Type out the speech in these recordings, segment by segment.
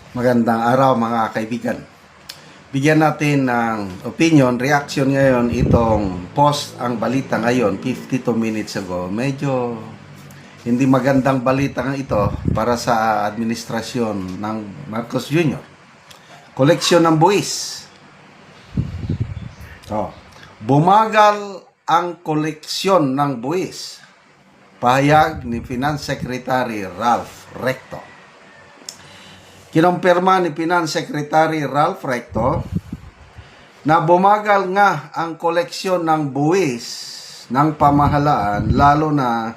Magandang araw mga kaibigan. Bigyan natin ng opinion, reaction ngayon itong post ang balita ngayon 52 minutes ago. Medyo hindi magandang balita nga ito para sa administrasyon ng Marcos Jr. Koleksyon ng buwis. Bumagal ang koleksyon ng buwis. Pahayag ni Finance Secretary Ralph Recto. Kinumpirma ni Finance Secretary Ralph Recto na bumagal nga ang koleksyon ng buwis ng pamahalaan lalo na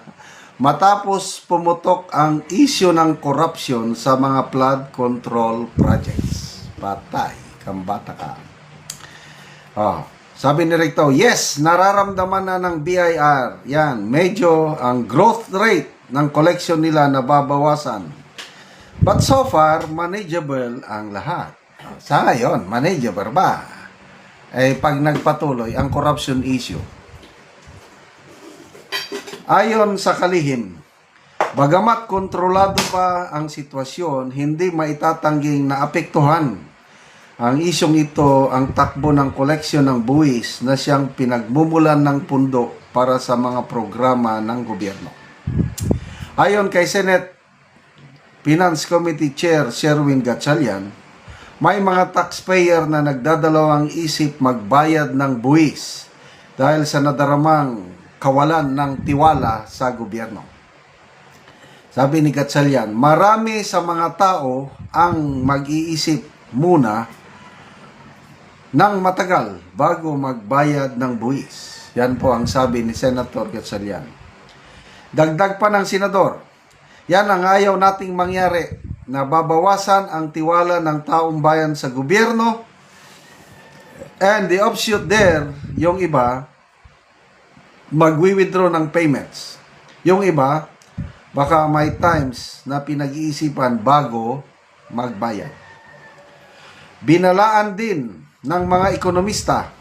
matapos pumutok ang isyu ng corruption sa mga flood control projects. Patay, kambata ka. Sabi ni Recto, yes, nararamdaman na ng BIR. Yan, medyo ang growth rate ng koleksyon nila nababawasan. But so far, manageable ang lahat. Sa ngayon, manageable ba? Pag nagpatuloy ang corruption issue. Ayon sa kalihim, bagamat kontrolado pa ang sitwasyon, hindi maitatangging naapektuhan ang isyong ito ang takbo ng koleksyon ng buwis na siyang pinagmumulan ng pundo para sa mga programa ng gobyerno. Ayon kay Senate Finance Committee Chair Sherwin Gatchalian, may mga taxpayer na nagdadalawang isip magbayad ng buwis dahil sa nadaramang kawalan ng tiwala sa gobyerno. Sabi ni Gatchalian, marami sa mga tao ang mag-iisip muna ng matagal bago magbayad ng buwis. Yan po ang sabi ni Senator Gatchalian. Dagdag pa ng senador, yan ang ayaw nating mangyari, na babawasan ang tiwala ng taong bayan sa gobyerno, and the offshoot there, yung iba, magwi-withdraw ng payments. Yung iba, baka may times na pinag-iisipan bago magbayad. Binalaan din ng mga ekonomista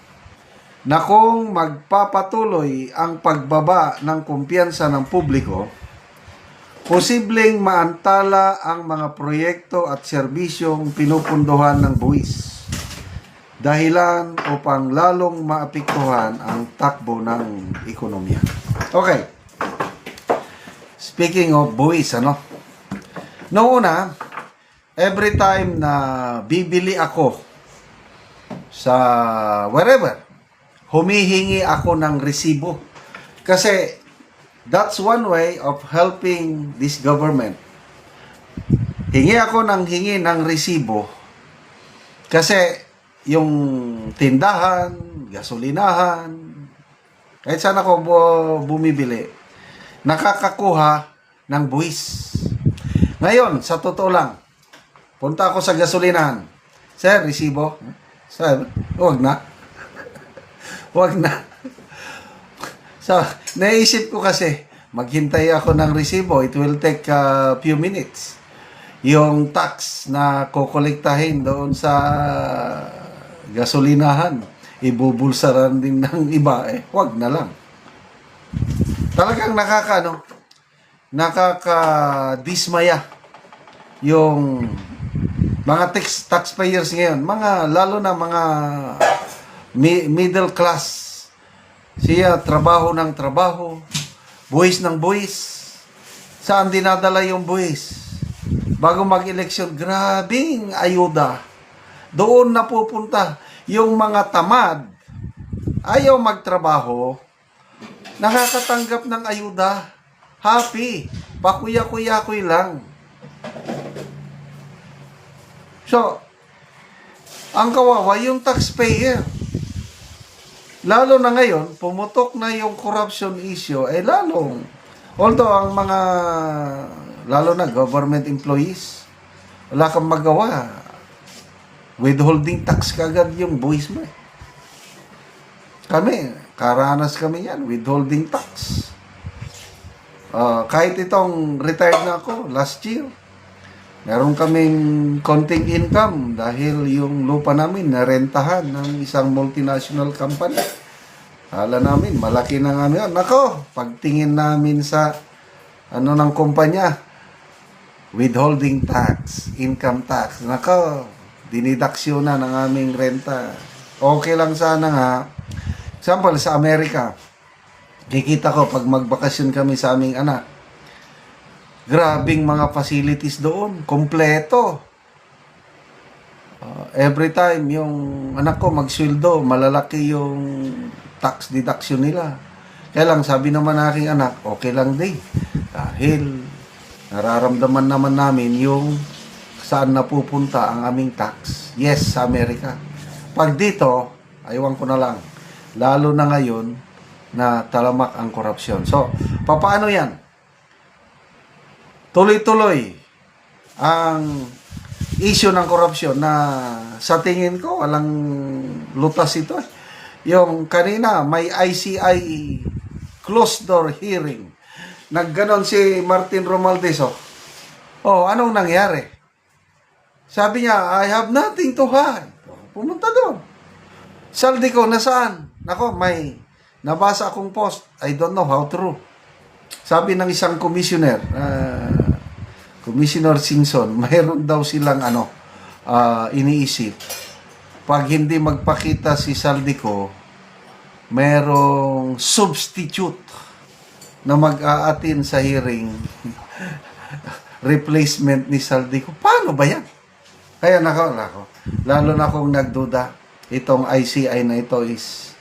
na kung magpapatuloy ang pagbaba ng kumpiyansa ng publiko, posibleng maantala ang mga proyekto at serbisyong pinupunduhan ng buwis. Dahilan upang lalong maapektuhan ang takbo ng ekonomiya. Okay. Speaking of buwis, noong una, every time na bibili ako sa wherever, humihingi ako ng resibo. Kasi that's one way of helping this government. Hingi ng resibo kasi yung tindahan, gasolinahan, kahit saan ako bumibili, nakakakuha ng buwis. Ngayon, sa totoo lang, punta ako sa gasolinahan. Sir, resibo? Sir, huwag na. Huwag na. So, naisip ko kasi, maghintay ako ng resibo. It will take a few minutes. Yung tax na kukolektahin doon sa gasolinahan, ibubulsaran din ng iba. Wag na lang. Talagang nakakadismaya yung mga taxpayers ngayon. Lalo na mga middle class. Siya, trabaho ng trabaho, buwis ng buwis. Saan dinadala yung buwis? Bago mag-eleksyon, grabing ayuda. Doon na pupunta. Yung mga tamad, ayaw magtrabaho, nakakatanggap ng ayuda. Happy. Pakuya-kuya-kuy lang. So, ang kawawa, yung taxpayer. Lalo na ngayon, pumutok na yung corruption issue, lalong. Although ang mga, lalo na government employees, wala kang magawa. Withholding tax kagad yung buwis mo. Kami, karanas kami yan, withholding tax. Kahit itong retired na ako, last year, meron kaming konting income dahil yung lupa namin narentahan ng isang multinational company. Hala namin, malaki na nga. Nako, pagtingin namin sa ng kumpanya, withholding tax, income tax. Nako, dinidaksyon na ng aming renta. Okay lang sana nga. Example, sa Amerika, kikita ko pag magbakasyon kami sa aming anak, grabing mga facilities doon, kompleto. Every time yung anak ko magsweldo, malalaki yung tax deduction nila. Kaya lang, sabi naman ng aking anak, okay lang din. Dahil nararamdaman naman namin yung saan napupunta ang aming tax. Yes, sa Amerika. Pag dito, aywan ko na lang. Lalo na ngayon na talamak ang korupsyon. So, papaano yan? Tuloy-tuloy ang issue ng korupsyon na sa tingin ko walang lutas ito. Yung kanina may ICI closed door hearing. Nagganon si Martin Romualdez. Anong nangyari? Sabi niya, I have nothing to hide. Pumunta doon. Saldi ko, nasaan? Nako, may nabasa akong post. I don't know how true. Sabi ng isang commissioner, Commissioner Singson, mayroon daw silang iniisip. Pag hindi magpakita si Saldico, mayroong substitute na mag-aatin sa hearing replacement ni Saldico. Paano ba yan? Kaya nako, lalo na akong nagduda. Itong ICI na ito is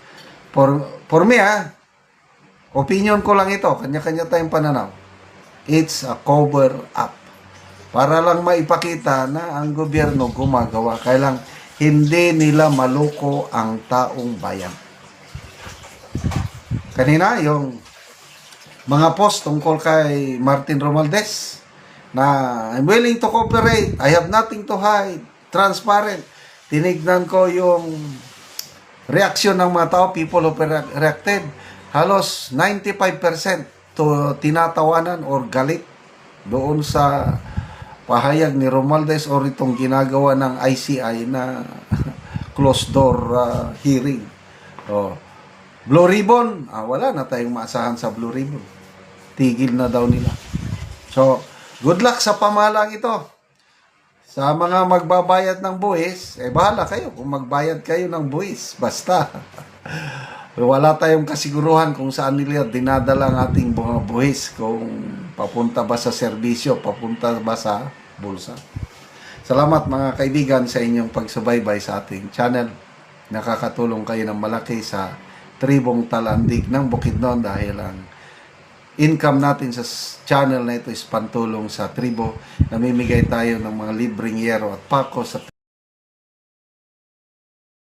for me, opinion ko lang ito, kanya-kanya tayong pananaw. It's a cover up. Para lang maipakita na ang gobyerno gumagawa. Kaya lang, hindi nila maloko ang taong bayan. Kanina, yung mga post tungkol kay Martin Romualdez na I'm willing to cooperate, I have nothing to hide, transparent. Tinignan ko yung reaksyon ng mga tao, people who reacted. Halos 95% to tinatawanan or galit doon sa pahayag ni Romualdez or itong ginagawa ng ICI na closed door hearing. Blue Ribbon, wala na tayong maasahan sa Blue Ribbon. Tigil na daw nila. So, good luck sa pamahalang ito. Sa mga magbabayad ng buwis, bahala kayo kung magbayad kayo ng buwis. Basta, wala tayong kasiguruhan kung saan nila dinadala ang ating mga buwis. Kung papunta ba sa serbisyo, papunta ba sa bulsa. Salamat mga kaibigan sa inyong pagsubaybay sa ating channel. Nakakatulong kayo ng malaki sa tribong Talandig ng Bukidnon dahil ang income natin sa channel na ito is pantulong sa tribo. Namimigay tayo ng mga libreng yero at pako sa